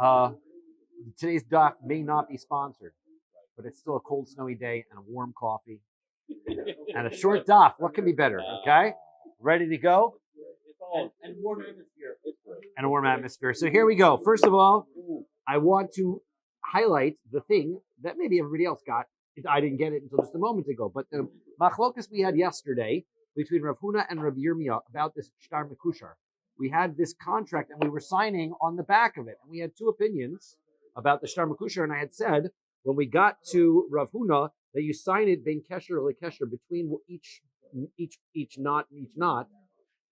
Uh, today's daf may not be sponsored, but it's still a cold, snowy day and a warm coffee and a short daf. What can be better? Okay, ready to go? And warm atmosphere. And a warm atmosphere. So here we go. First of all, I want to highlight the thing that maybe everybody else got. I didn't get it until just a moment ago. But the machlokas we had yesterday between Rav Huna and Rabbi Yirmiyah about this shtar mekushar. We had this contract and we were signing on the back of it. And we had two opinions about the shtar mekushar. And I had said, when we got to Rav Huna, that you sign it ben kesher lekesher between each knot and each knot.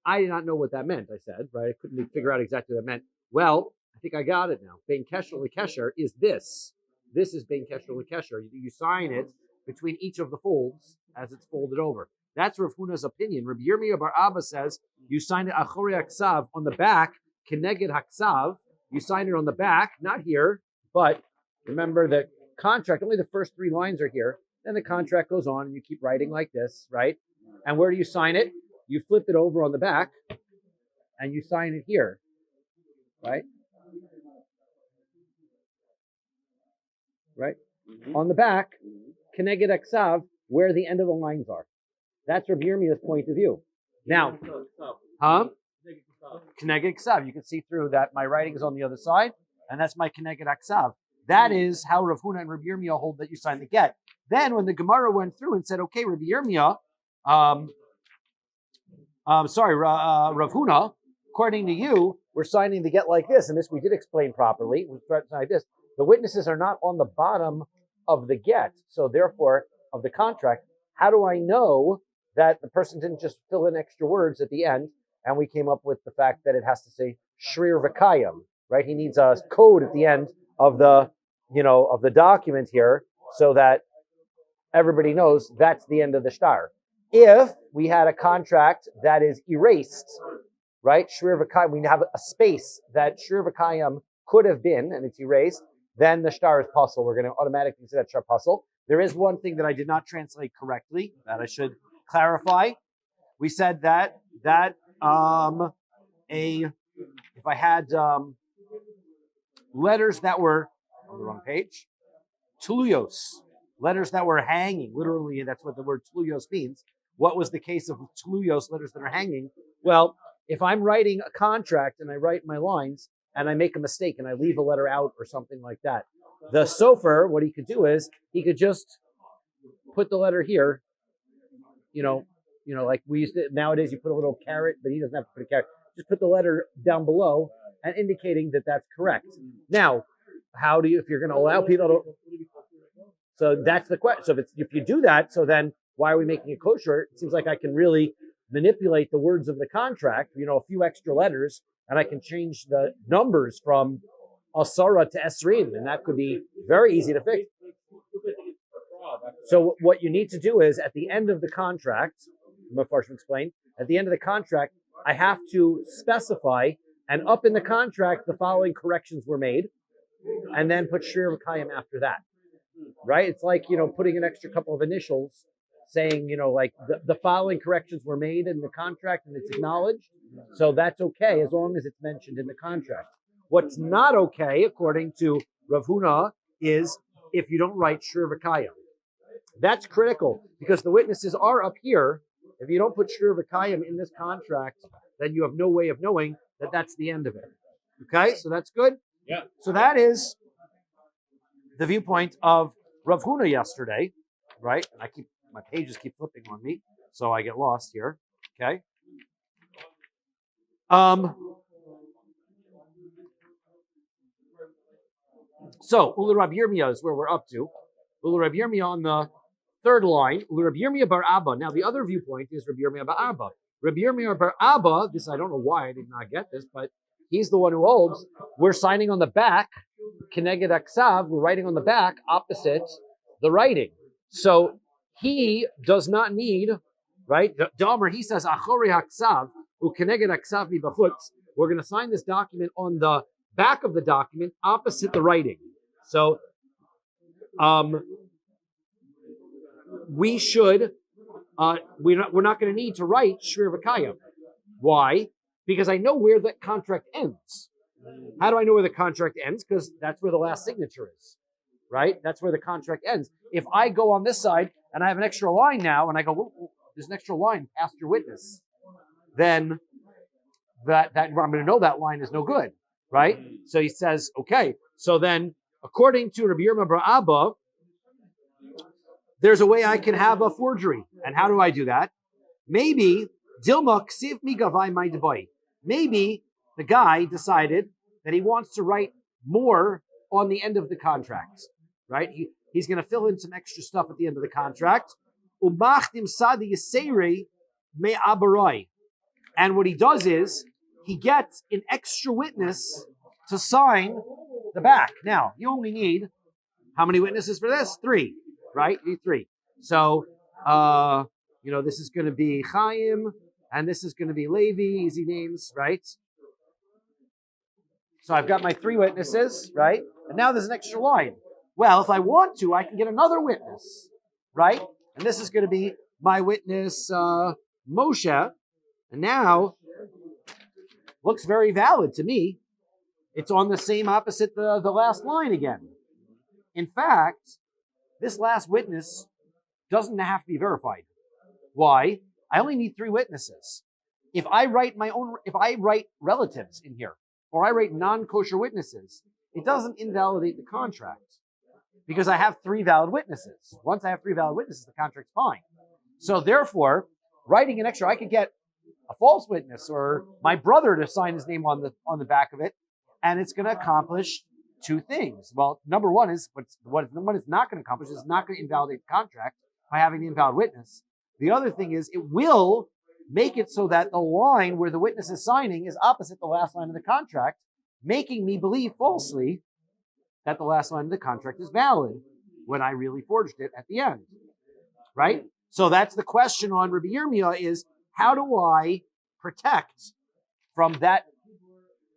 I did not know what that meant, I said, right? I couldn't figure out exactly what that meant. Well, I think I got it now. Ben kesher lekesher is this. This is ben kesher lekesher. You sign it between each of the folds as it's folded over. That's Rav Huna's opinion. Rabbi Yirmiyah bar Abba says you sign it achori haksav on the back, keneged haksav. You sign it on the back, not here, but remember the contract, only the first three lines are here. Then the contract goes on and you keep writing like this, right? And where do you sign it? You flip it over on the back and you sign it here, right? Right? On the back, keneged haksav, where the end of the lines are. That's Rabbi Yirmiyah's point of view. Now, Keneged Ksav. You can see through that my writing is on the other side, and that's my Keneged Ksav. That is how Rav Huna and Rabbi Yirmiyah hold that you sign the get. Then when the Gemara went through and said, okay, Rabbi Yirmiyah, Rav Huna, according to you, we're signing the get like this, and this we did explain properly. We started like this. The witnesses are not on the bottom of the get, so therefore, of the contract. How do I know that the person didn't just fill in extra words at the end? And we came up with the fact that it has to say shrir v'kayim, right? He needs a code at the end of the, of the document here, so that everybody knows that's the end of the shtar. If we had a contract that is erased, right? Shrir v'kayim, we have a space that shrir v'kayim could have been, and it's erased, then the shtar is puzzle. We're going to automatically say that shtar puzzle. There is one thing that I did not translate correctly that I should clarify. We said that if I had letters that were on the wrong page, tuluyos, letters that were hanging, literally, that's what the word tuluyos means. What was the case of tuluyos, letters that are hanging? Well, if I'm writing a contract and I write my lines and I make a mistake and I leave a letter out or something like that, the sofer, what he could do is he could just put the letter here, like we used to, nowadays you put a little caret, but he doesn't have to put a caret. Just put the letter down below and indicating that that's correct. Now, how do you, if you're going to allow people to, so that's the question. So if you do that, so then why are we making it kosher? It seems like I can really manipulate the words of the contract, a few extra letters, and I can change the numbers from Asara to Esrim, and that could be very easy to fix. So what you need to do is, at the end of the contract, Mefarshim explained, at the end of the contract, I have to specify, and up in the contract, the following corrections were made, and then put Shrir V'Kayim after that, right? It's like, putting an extra couple of initials, saying, like the following corrections were made in the contract, and it's acknowledged, so that's okay, as long as it's mentioned in the contract. What's not okay, according to Rav Huna, is if you don't write Shrir V'Kayim. That's critical, because the witnesses are up here. If you don't put Shrir V'Kayim in this contract, then you have no way of knowing that that's the end of it. Okay, so that's good? Yeah. So that is the viewpoint of Rav Huna yesterday, right? And my pages keep flipping on me, so I get lost here. Okay. So Ula Rabbi Yirmiyah is where we're up to. Ula Rabbi Yirmiyah on the third line. Ula Rabbi Yirmiyah bar Abba. Now the other viewpoint is Rabbi Yirmiyah bar Abba. Rabbi Yirmiyah bar Abba. This I don't know why I did not get this, but he's the one who holds. We're signing on the back. Keneged Aksav. We're writing on the back opposite the writing. So he does not need, right? Dahmer, he says Achori Aksav u Keneged Aksav mi b'chutz. We're going to sign this document on the back of the document opposite the writing. So we should, we're not going to need to write Shrir V'Kayim. Why? Because I know where that contract ends. How do I know where the contract ends? Because that's where the last signature is, right? That's where the contract ends. If I go on this side and I have an extra line now, and I go, whoa, there's an extra line past your witness, then that I'm going to know that line is no good, right? So he says, okay. So then, according to Rabbi Yirmiyah bar Abba, there's a way I can have a forgery. And how do I do that? Maybe Dilma ksiv mi gavai my deboy. Maybe the guy decided that he wants to write more on the end of the contract, right? He's going to fill in some extra stuff at the end of the contract. Umachdim sadi yiseri me abaroi. And what he does is he gets an extra witness to sign the back. Now, you only need how many witnesses for this? 3, right? You need 3. So, this is going to be Chaim, and this is going to be Levi, easy names, right? So I've got my 3 witnesses, right? And now there's an extra line. Well, if I want to, I can get another witness, right? And this is going to be my witness, Moshe. And now, looks very valid to me. It's on the same opposite the last line again. In fact, this last witness doesn't have to be verified. Why? I only need 3 witnesses. If I write relatives in here, or I write non-kosher witnesses, it doesn't invalidate the contract because I have 3 valid witnesses. Once I have 3 valid witnesses, the contract's fine. So therefore, writing an extra, I could get a false witness or my brother to sign his name on the back of it, and it's going to accomplish 2 things. Well, number one is what it's not going to accomplish is not going to invalidate the contract by having the invalid witness. The other thing is it will make it so that the line where the witness is signing is opposite the last line of the contract, making me believe falsely that the last line of the contract is valid when I really forged it at the end, right? So that's the question on Rabbi Yirmiyah is, how do I protect from that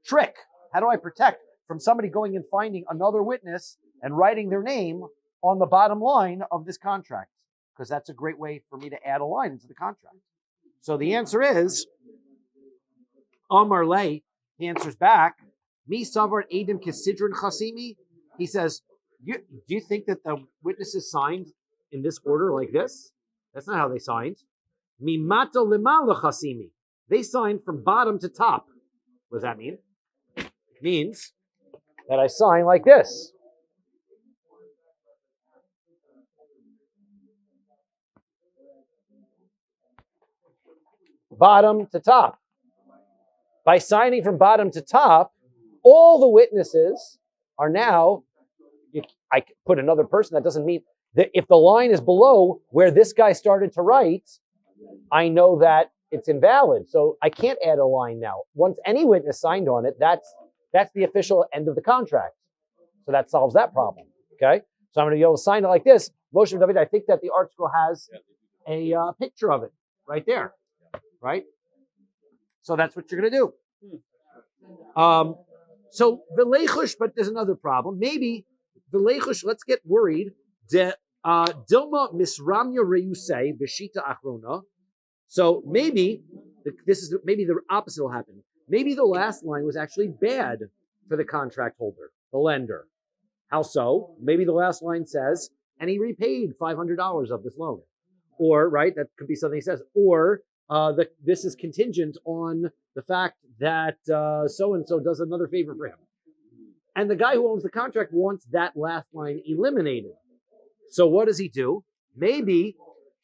trick? How do I protect from somebody going and finding another witness and writing their name on the bottom line of this contract? Because that's a great way for me to add a line into the contract. So the answer is, Amar Lei, he answers back, Mi Savar Edim Kisidron Chasimi. He says, do you think that the witnesses signed in this order like this? That's not how they signed. Mimata limala chasimi. They signed from bottom to top. What does that mean? It means that I sign like this. Bottom to top. By signing from bottom to top, all the witnesses are now, I put another person, that doesn't mean that if the line is below where this guy started to write, I know that it's invalid. So I can't add a line now. Once any witness signed on it, that's the official end of the contract. So that solves that problem. Okay? So I'm going to be able to sign it like this. Moshe David, I think that the art scroll has a picture of it right there. Right? So that's what you're going to do. So Velechush, but there's another problem. Maybe Velechush, let's get worried. Dilma misramya reusei b'shita achrona. So maybe the opposite will happen. Maybe the last line was actually bad for the contract holder, the lender. How so? Maybe the last line says, and he repaid $500 of this loan. Or, right, that could be something he says. Or this is contingent on the fact that so-and-so does another favor for him. And the guy who owns the contract wants that last line eliminated. So what does he do? Maybe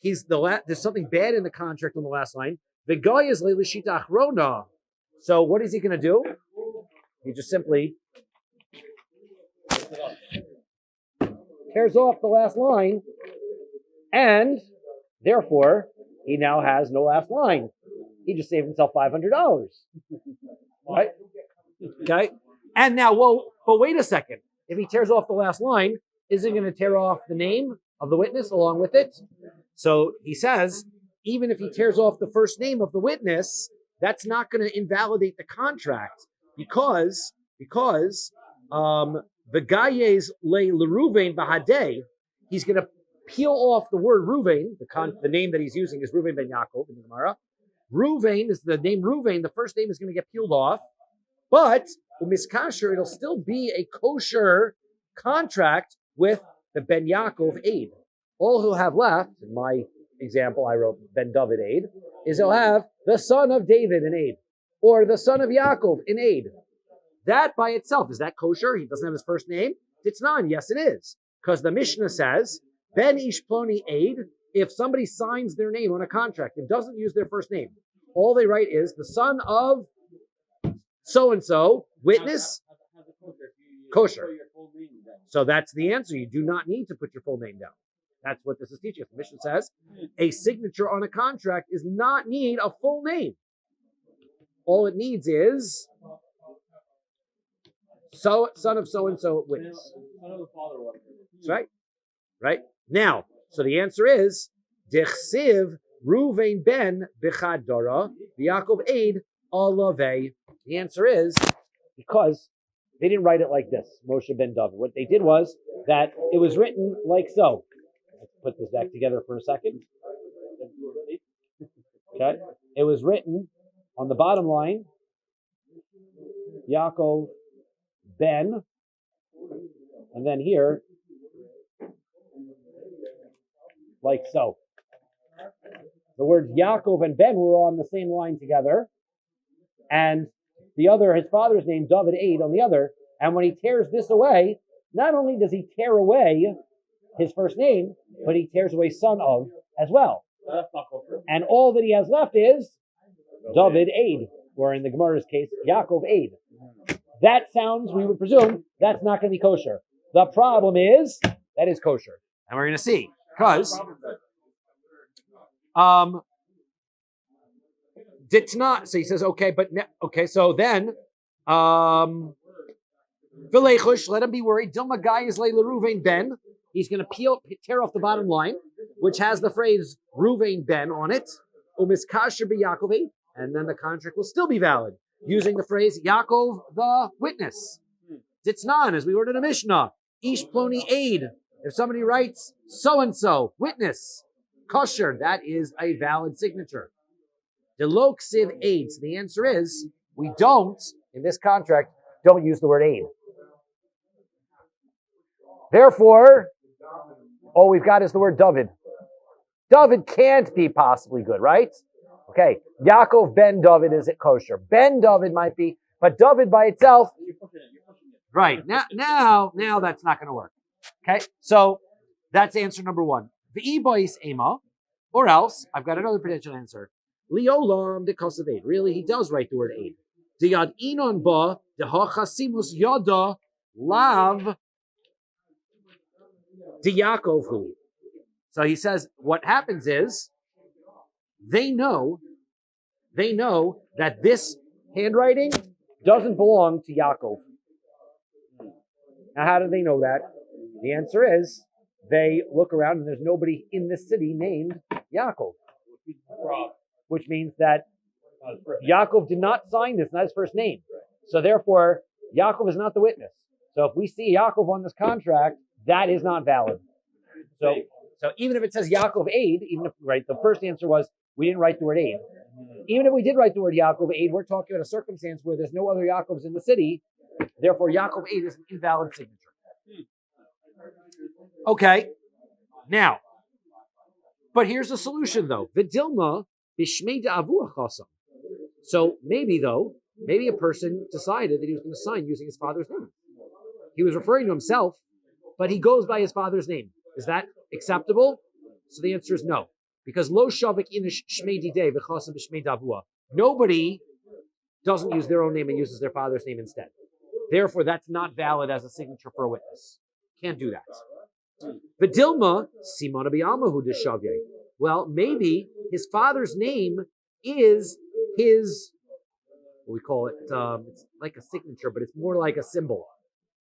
there's something bad in the contract on the last line. The guy is leilishita achrona. So what is he going to do? He just simply tears off the last line, and therefore he now has no last line. He just saved himself $500. Right? Okay. And now, but wait a second. If he tears off the last line, is he going to tear off the name of the witness along with it? So he says, even if he tears off the first name of the witness, that's not going to invalidate the contract because the gayes le Ruvain bahadeh, he's going to peel off the word Ruvain. The name that he's using is Ruvain ben Yaakov in the Gemara. Ruvain is the name Ruvain. The first name is going to get peeled off, But umiskasher, it'll still be a kosher contract with the Ben Yaakov aid. All he'll have left, in my example, I wrote Ben David aid, is he'll have the son of David in aid, or the son of Yaakov in aid. That by itself, is that kosher? He doesn't have his first name? It's not. Yes, it is. Because the Mishnah says, Ben Ish Ploni aid, if somebody signs their name on a contract and doesn't use their first name, all they write is the son of so-and-so, witness, kosher. So that's the answer. You do not need to put your full name down. That's what this is teaching us. The Mishnah says a signature on a contract does not need a full name. All it needs is son of so-and-so, witness. That's right. Right? Now, so the answer is Dechsiv Ruvain ben Bichad Dora Yaakov Aid Alavei. The answer is because they didn't write it like this, Moshe ben David. What they did was that it was written like so. Let's put this back together for a second. Okay. It was written on the bottom line, Yaakov ben, and then here, like so. The words Yaakov and Ben were on the same line together, and the other, his father's name, David Aid, on the other. And when he tears this away, not only does he tear away his first name, but he tears away son of as well. And all that he has left is David Aid, or in the Gemara's case, Yaakov Aid. That sounds, we would presume, that's not going to be kosher. The problem is, that is kosher. And we're going to see. Because, Ditna, so he says, okay, but, so then, Vilechush, let him be worried. Dilma guy is Leila Ruvain Ben. He's going to tear off the bottom line, which has the phrase Ruvain Ben on it. Umiskasher be Yaakov, and then the contract will still be valid, using the phrase Yaakov the witness. Ditznan, as we ordered in a Mishnah. Ish Ploni aid. If somebody writes so-and-so, witness, kosher, that is a valid signature. Deloksiv aid. So the answer is, we don't, in this contract, don't use the word aid. Therefore, all we've got is the word David. David can't be possibly good, right? Okay, Yaakov ben David is it kosher. Ben David might be, but David by itself, right, now that's not going to work. Okay, so that's answer number one. V'ibois ema, or else, I've got another potential answer. Liolam de kosav aid. Really, he does write the word aid. De yad inon ba, de hachasimus yada, lav, de Yaakov hu. So he says, what happens is, they know that this handwriting doesn't belong to Yaakov. Now, how do they know that? The answer is, they look around and there's nobody in this city named Yaakov. Which means that Yaakov did not sign this, not his first name. So therefore, Yaakov is not the witness. So if we see Yaakov on this contract, that is not valid. So even if it says Yaakov aid, even if, right, the first answer was, we didn't write the word aid. Even if we did write the word Yaakov aid, we're talking about a circumstance where there's no other Yaakovs in the city. Therefore, Yaakov aid is an invalid signature. Okay, now, but here's a solution though. V'dilma b'shmei da'avu achasam. So maybe a person decided that he was going to sign using his father's name. He was referring to himself, but he goes by his father's name. Is that acceptable? So the answer is no. Because lo shavik inish shmei didei v'chasam b'shmei da'avua. Nobody doesn't use their own name and uses their father's name instead. Therefore, that's not valid as a signature for a witness. Can't do that. V'dilma simona b'yamahu deshavye. Well, maybe his father's name is his, what we call it, it's like a signature, but it's more like a symbol,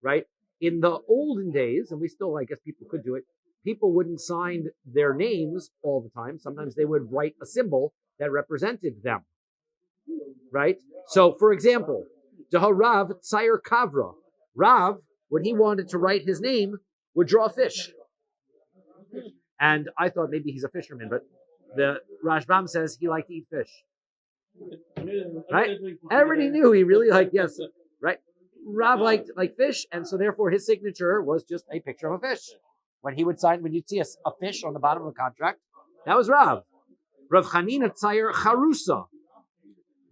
right? In the olden days, and we still, I guess people could do it, people wouldn't sign their names all the time. Sometimes they would write a symbol that represented them, right? So, for example, Rav Tzair Kavra. Rav, when he wanted to write his name, would draw a fish. And I thought maybe he's a fisherman, but the Rashbam says he liked to eat fish. right? Everybody knew he really liked, yes, right? Rav liked fish, and so therefore his signature was just a picture of a fish. When you'd see a fish on the bottom of the contract, that was Rav. Rav Chanina Tzayer Charusa.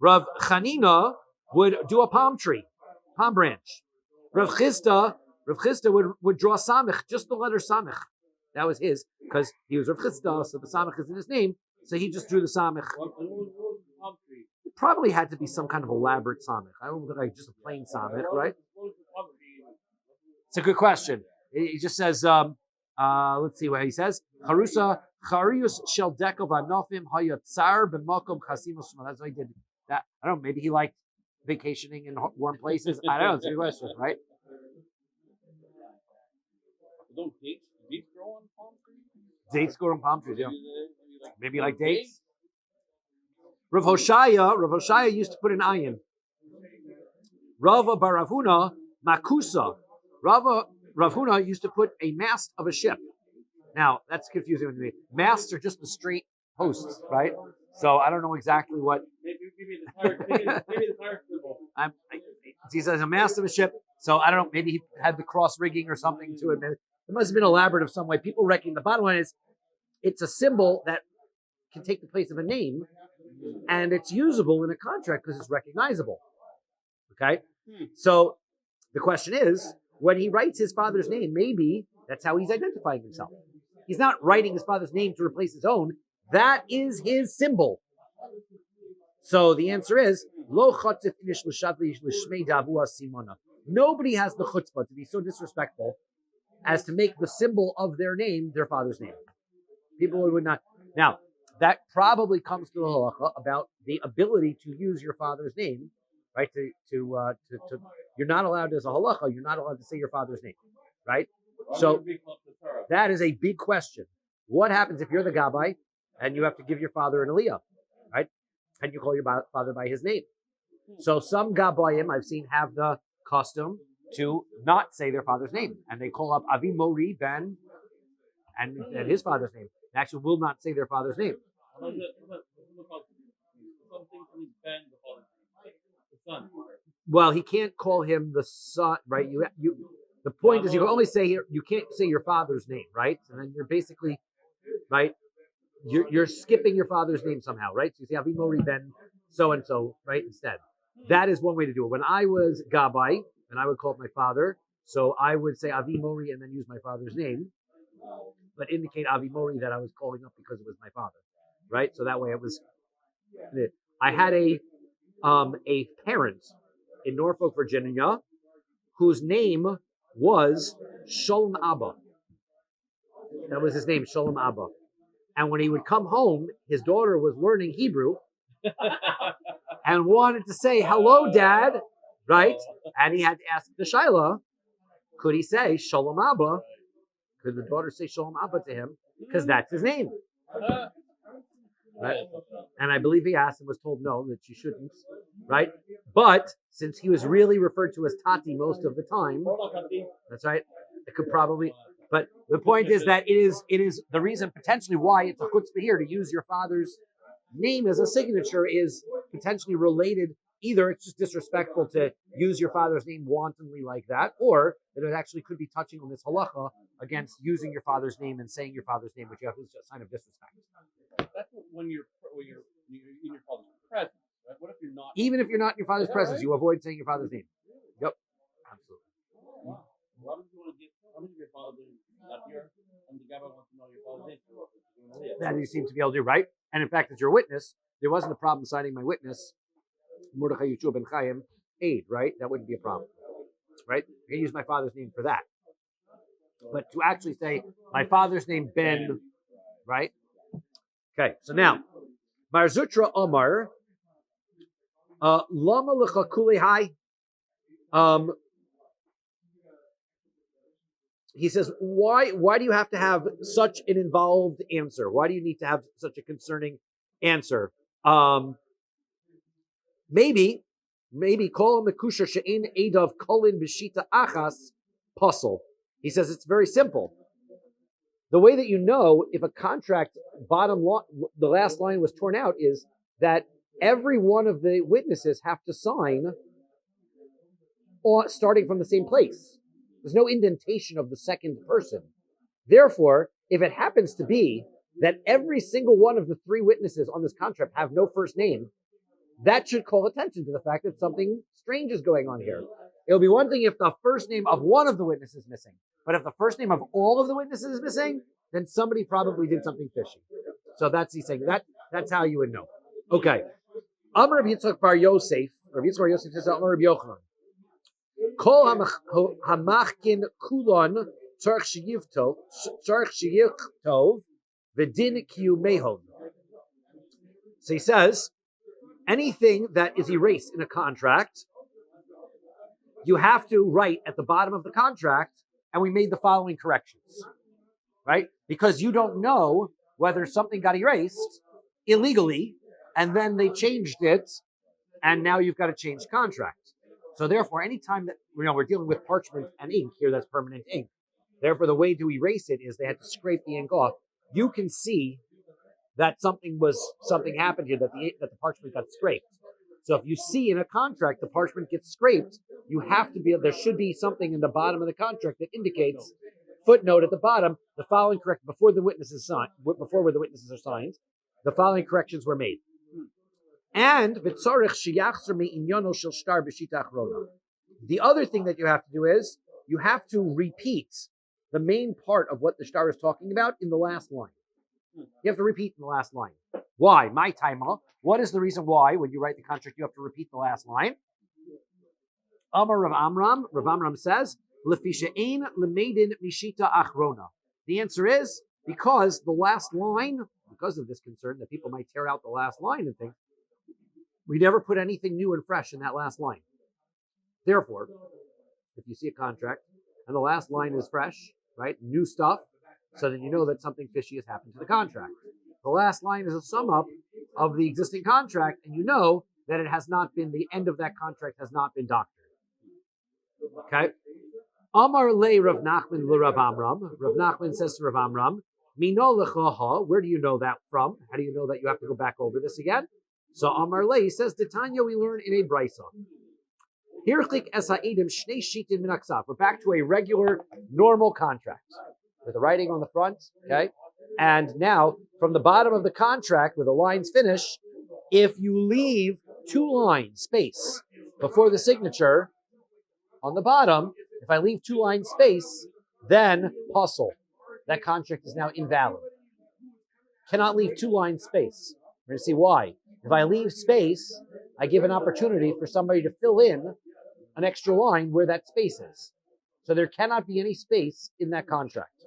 Rav Chanina would do a palm branch. Rav Chisda would draw samich, just the letter samich. That was his, because he was Rav Chisda, so the samich is in his name, so he just drew the samich. It probably had to be some kind of elaborate samich. I don't think like just a plain samich, right? It's a good question. He just says, let's see what he says. Charusa Charius shel dekov anofim hayatzar b'makom chasimus. That's why he did that. I don't know. Maybe he liked vacationing in warm places. I don't know. It's a good question, right? Don't dates grow on palm trees? Dates grow on palm trees, yeah. Maybe like dates. Rav Hoshaya used to put an ayin. Rava Baravuna Makusa. Rav Huna used to put a mast of a ship. Now, that's confusing to me. Masts are just the straight posts, right? So I don't know exactly what. Maybe the tire symbol. He says a mast of a ship. So I don't know. Maybe he had the cross rigging or something to it. It must have been elaborate of some way. People reckon the bottom line is it's a symbol that can take the place of a name, and it's usable in a contract because it's recognizable. Okay? So the question is, when he writes his father's name, maybe that's how he's identifying himself. He's not writing his father's name to replace his own. That is his symbol. So the answer is, Lo chotzif inish l'shavli l'shmei davua simona. Nobody has the chutzpah to be so disrespectful as to make the symbol of their name their father's name. People would not. Now, that probably comes to the halacha about the ability to use your father's name, right? You're not allowed as a halacha. You're not allowed to say your father's name, right? So that is a big question. What happens if you're the gabbai and you have to give your father an aliyah, right? And you call your father by his name? So some gabbayim I've seen have the custom to not say their father's name, and they call up Avi Mori Ben and his father's name. They actually will not say their father's name. Well, he can't call him the son, right? The point is, you can only say you can't say your father's name, right? And then you're basically, right? You're skipping your father's name somehow, right? So you say Avi Mori Ben so and so, right? Instead, that is one way to do it. When I was gabbai and I would call my father, so I would say Avi Mori and then use my father's name, but indicate Avi Mori that I was calling up because it was my father, right? So that way it was. I had a parent in Norfolk, Virginia, whose name was Sholem Abba. That was his name, Sholem Abba. And when he would come home, his daughter was learning Hebrew and wanted to say, "Hello, Dad," right? And he had to ask the Shaila, could he say Sholem Abba? Could the daughter say Sholem Abba to him? Because that's his name. Right? And I believe he asked and was told no, that she shouldn't, right? But since he was really referred to as Tati most of the time, that's right, it could probably, but the point is that it is the reason potentially why it's a chutzpah here to use your father's name as a signature is potentially related. Either it's just disrespectful to use your father's name wantonly like that, or that it actually could be touching on this halacha against using your father's name and saying your father's name, which you have is a sign of disrespect. That's when you're in your father's presence, right? What if you're not? Even if you're not in your father's presence, you avoid saying your father's name. Yep, absolutely. Wow. Why would you want to get? How many of your father's not here? And the guy wants to know your father's name. That you seem to be able to do, right? And in fact, as your witness, there wasn't a problem signing my witness, Mordechai Yeshua ben Chaim, aid, right? That wouldn't be a problem, right? I can use my father's name for that. But to actually say my father's name Ben, right? Okay, so now, Mar Zutra Omar, Lama Lecha Kulei Hai. He says, why do you have to have such an involved answer? Why do you need to have such a concerning answer? Maybe Kol Mekusha She'in Edav Kolin B'Shita Achas Puzzle. He says it's very simple. The way that you know if a contract the last line was torn out is that every one of the witnesses have to sign starting from the same place. There's no indentation of the second person. Therefore, if it happens to be that every single one of the three witnesses on this contract have no first name, that should call attention to the fact that something strange is going on here. It'll be one thing if the first name of one of the witnesses is missing, but if the first name of all of the witnesses is missing, then somebody probably did something fishy. So he's saying that's how you would know. Okay. Amar Rabbi Yitzchak bar Yosef. Rabbi Yitzchak bar Yosef says, Amar Rabbi Yochanan. Kol hamachkin kulon tzarich sheyiv tov v'din kiyu mehon. So he says, anything that is erased in a contract, you have to write at the bottom of the contract, and we made the following corrections, right? Because you don't know whether something got erased illegally, and then they changed it, and now you've got to change the contract. So therefore, anytime that we're dealing with parchment and ink here, that's permanent ink. Therefore, the way to erase it is they had to scrape the ink off. You can see that something happened here, that the parchment got scraped. So if you see in a contract the parchment gets scraped, you have to there should be something in the bottom of the contract that indicates, footnote at the bottom, the following correct before the witnesses are signed, the following corrections were made. And the other thing that you have to do is you have to repeat the main part of what the shtar is talking about in the last line. You have to repeat in the last line. Why? My timer. What is the reason why when you write the contract you have to repeat the last line? Amar Rav Amram. Rav Amram says, "Lefisha ein lemedin mishita achrona." The answer is because the last line, because of this concern that people might tear out the last line and think, we never put anything new and fresh in that last line. Therefore, if you see a contract and the last line is fresh, right, new stuff, so then you know that something fishy has happened to the contract. The last line is a sum up of the existing contract, and you know that the end of that contract has not been doctored. Okay? Amar le Rav Nachman le Rav Amram. Rav Nachman says to Rav Amram, Mino lechaha, where do you know that from? How do you know that you have to go back over this again? So Amar le, he says, Titania we learn in a brisa. Hirchlik es ha'edim shnei shitin min haksav. We're back to a regular, normal contract with the writing on the front, okay? And now, from the bottom of the contract, where the lines finish, if you leave 2 lines space before the signature on the bottom, if I leave 2 lines space, then puzzle. That contract is now invalid. Cannot leave 2 lines space. We're going to see why. If I leave space, I give an opportunity for somebody to fill in an extra line where that space is. So there cannot be any space in that contract.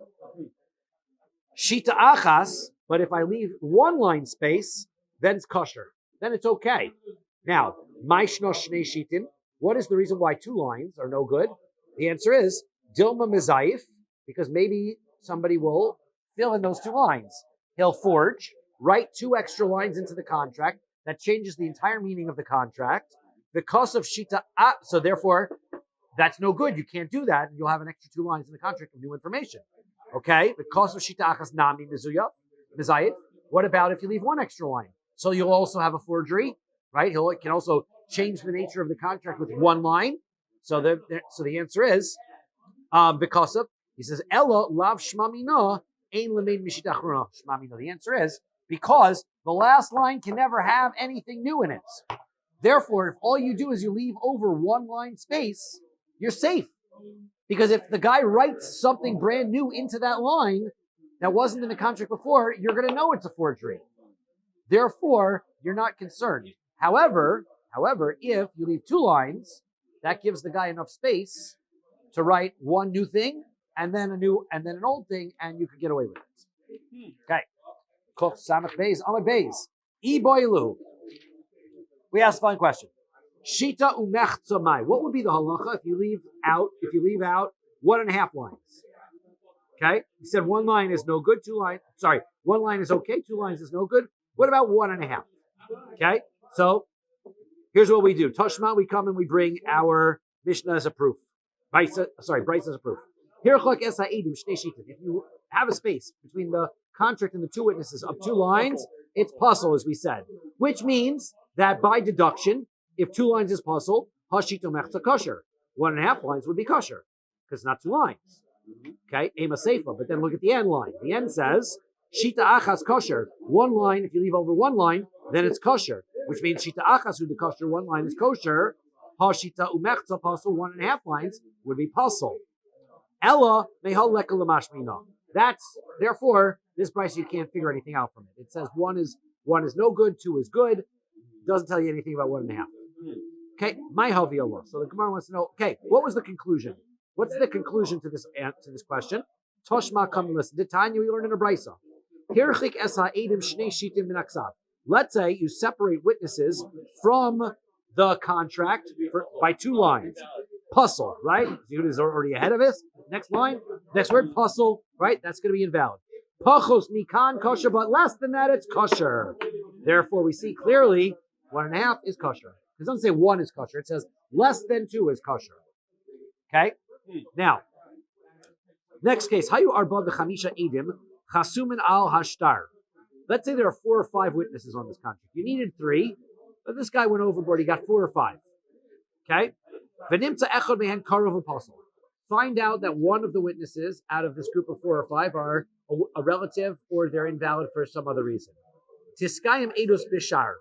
Shita achas, but if I leave 1 line space, then it's kosher. Then it's okay. Now, maishno shnei shitin. What is the reason why 2 lines are no good? The answer is dilma mezayif, because maybe somebody will fill in those 2 lines. He'll forge, write 2 extra lines into the contract. That changes the entire meaning of the contract. Because of shita, so therefore, that's no good. You can't do that. You'll have an extra 2 lines in the contract of new information. Okay? Because of shita achas nami mizayif. What about if you leave 1 extra line? So you'll also have a forgery, right? He can also change the nature of the contract with 1 line. So the answer is because of, he says, Ella lav shmamina ein lemeid mishita achrona shmamina. The answer is because the last line can never have anything new in it. Therefore, if all you do is you leave over 1 line space, you're safe. Because if the guy writes something brand new into that line that wasn't in the contract before, you're going to know it's a forgery. Therefore, you're not concerned. However, if you leave 2 lines, that gives the guy enough space to write 1 new thing and then an old thing, and you could get away with it. Okay. Koch Samach Beis, Amad Beis. Iboilu. We asked a fine question. Shita umechtzamai. What would be the halacha if you leave out 1.5 lines? Okay? He said 1 line is no good, 2 lines. Sorry, 1 line is okay, 2 lines is no good. What about 1.5? Okay? So here's what we do. Toshma, we come and we bring our Mishnah as a proof. Bryce as a proof. If you have a space between the contract and the 2 witnesses of 2 lines, it's puzzle, as we said. Which means that by deduction, if 2 lines is puzzle, hashita mechta kosher. 1.5 lines would be kosher because it's not 2 lines. Okay, ema seifa. But then look at the end line. The end says shita achas kosher. 1 line. If you leave over 1 line, then it's kosher, which means shita achas the kosher. 1 line is kosher. Hashita umechta puzzle. 1.5 lines would be puzzle. Ella mehol leka lamashmina. That's therefore this price you can't figure anything out from it. It says one is no good, 2 is good. Doesn't tell you anything about 1.5. Okay, my havi Allah. So the Gemara wants to know. Okay, what was the conclusion? What's the conclusion to this question? Toshma, come listen. The Tanya we learned in a brisa. Hirchik es ha'edim shnei shitim min aksav. Let's say you separate witnesses from the contract by 2 lines. Puzzle, right? Yud is already ahead of us. Next line, next word, puzzle, right? That's going to be invalid. Pachos mikan kosher, but less than that, it's kosher. Therefore, we see clearly 1.5 is kosher. It doesn't say 1 is kosher. It says less than 2 is kosher. Okay? Now, next case. Hayu arba v'chamisha edim chasumin al hashtar. Let's say there are 4 or 5 witnesses on this contract. You needed 3, but this guy went overboard. He got 4 or 5. Okay? V'nimtza echad mehen karov v'posel. Find out that one of the witnesses out of this group of 4 or 5 are a relative or they're invalid for some other reason. Tiskayim edus bishar.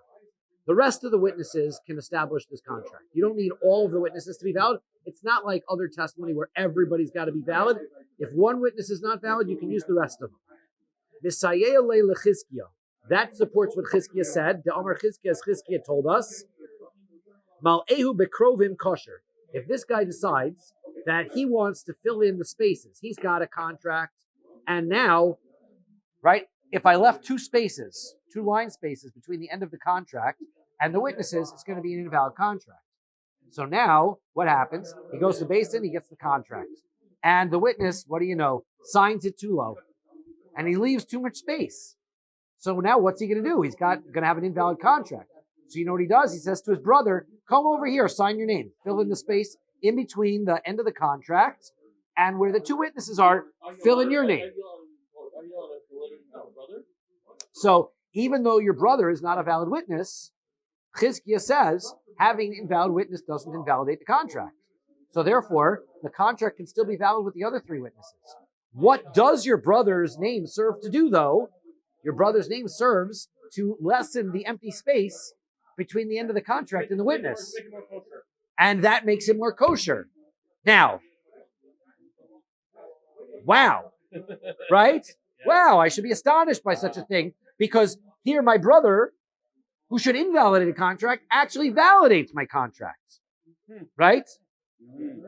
The rest of the witnesses can establish this contract. You don't need all of the witnesses to be valid. It's not like other testimony where everybody's got to be valid. If one witness is not valid, you can use the rest of them. That supports what Chizkiah said. The Amar Chizkiah, as Chizkiah told us, Mal'ehu bekrovim kosher. If this guy decides that he wants to fill in the spaces, he's got a contract, and now, right, if I left 2 spaces, 2 line spaces between the end of the contract and the witnesses, it's going to be an invalid contract. So now, what happens? He goes to Basin, he gets the contract. And the witness, what do you know, signs it too low. And he leaves too much space. So now what's he going to do? He's going to have an invalid contract. So you know what he does? He says to his brother, come over here, sign your name. Fill in the space in between the end of the contract and where the 2 witnesses are, fill in your name. So even though your brother is not a valid witness, Chizkiah says having an invalid witness doesn't invalidate the contract. So therefore, the contract can still be valid with the other 3 witnesses. What does your brother's name serve to do, though? Your brother's name serves to lessen the empty space between the end of the contract and the witness. And that makes it more kosher. Now, wow, right? Wow, I should be astonished by such a thing because here my brother, who should invalidate a contract, actually validates my contract, right?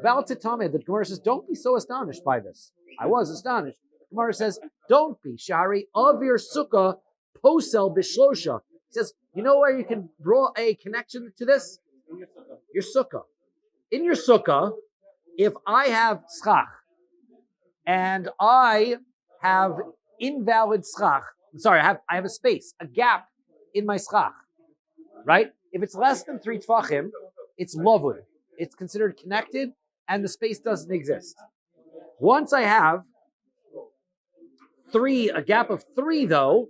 Valtitame, the Gemara says, don't be so astonished by this. I was astonished. The Gemara says, don't be. Shari avir sukkah posel bishlosha. He says, you know where you can draw a connection to this? Your sukkah. In your sukkah, if I have schach and I have invalid schach, I have a space, a gap in my schach, right? If it's less than 3 tfachim, it's lovud. It's considered connected and the space doesn't exist. Once I have a gap of 3 though,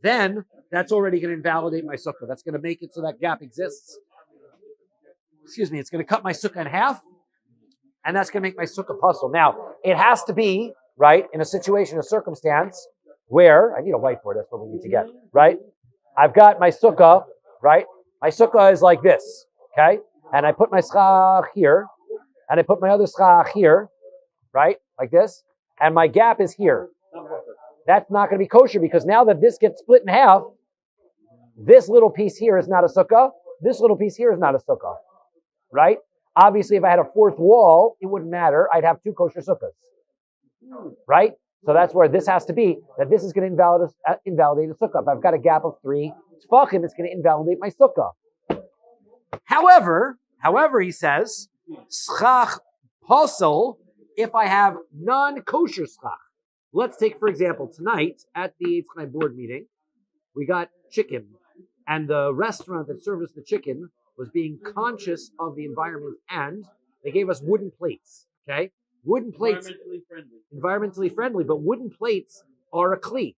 then that's already going to invalidate my sukkah. That's going to make it so that gap exists. It's going to cut my sukkah in half, and that's going to make my sukkah puzzle. Now, it has to be, right, in a situation, a circumstance, where, I need a whiteboard, that's what we need to get, right? I've got my sukkah, right? My sukkah is like this, okay? And I put my schach here, and I put my other schach here, right? Like this, and my gap is here. That's not going to be kosher because now that this gets split in half, this little piece here is not a sukkah, this little piece here is not a sukkah. Right? Obviously, if I had a 4th wall, it wouldn't matter. I'd have 2 kosher sukkahs. Right? So that's where this has to be, that this is going to invalidate a sukkah. If I've got a gap of 3 tefachim, it's going to invalidate my sukkah. However, he says, schach posel, if I have non-kosher schach. Let's take, for example, tonight at the Eitzchai board meeting, we got chicken. And the restaurant that served us the chicken was being conscious of the environment, and they gave us wooden plates, okay? Wooden plates, environmentally friendly, but wooden plates are a kli.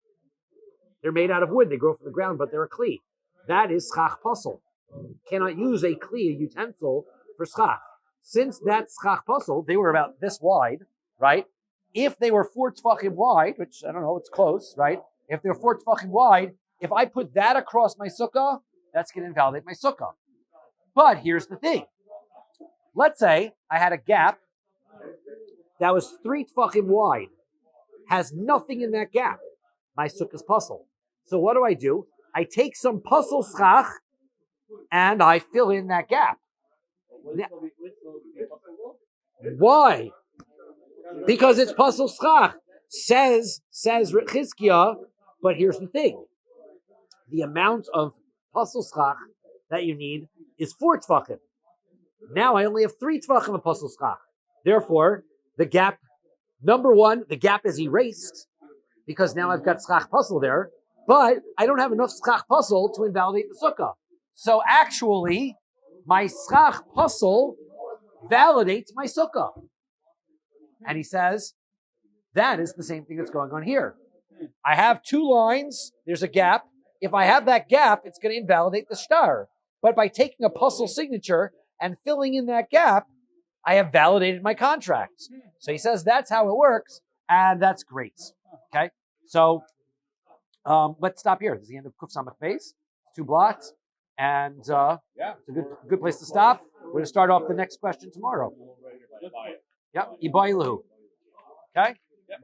They're made out of wood. They grow from the ground, but they're a kli. that is schach puzzle. Cannot use a kli, a utensil, for schach. Since that schach puzzle, they were about this wide, right? If they were 4 tefachim wide, which I don't know, it's close, right? If they're 4 tefachim wide, if I put that across my sukkah, that's going to invalidate my sukkah. But here's the thing. Let's say I had a gap that was 3 tefachim wide, has nothing in that gap. My sukkah's puzzle. So what do? I take some puzzle schach and I fill in that gap. Why? Because it's puzzle schach. Says Chizkiah, but here's the thing. The amount of puzzle schach that you need is 4 tefachim. Now I only have 3 tefachim of puzzle schach. Therefore, the gap, number one, the gap is erased because now I've got schach puzzle there, but I don't have enough schach puzzle to invalidate the sukkah. So actually, my schach puzzle validates my sukkah. And he says, that is the same thing that's going on here. I have 2 lines, there's a gap. If I have that gap, it's going to invalidate the shtar. But by taking a puzzle signature and filling in that gap, I have validated my contract. So he says that's how it works, and that's great. Okay? So let's stop here. This is the end of Kuf Samach Beis. 2 blocks. And it's a good place to stop. We're going to start off the next question tomorrow. Yep. Ibaylahu. Okay?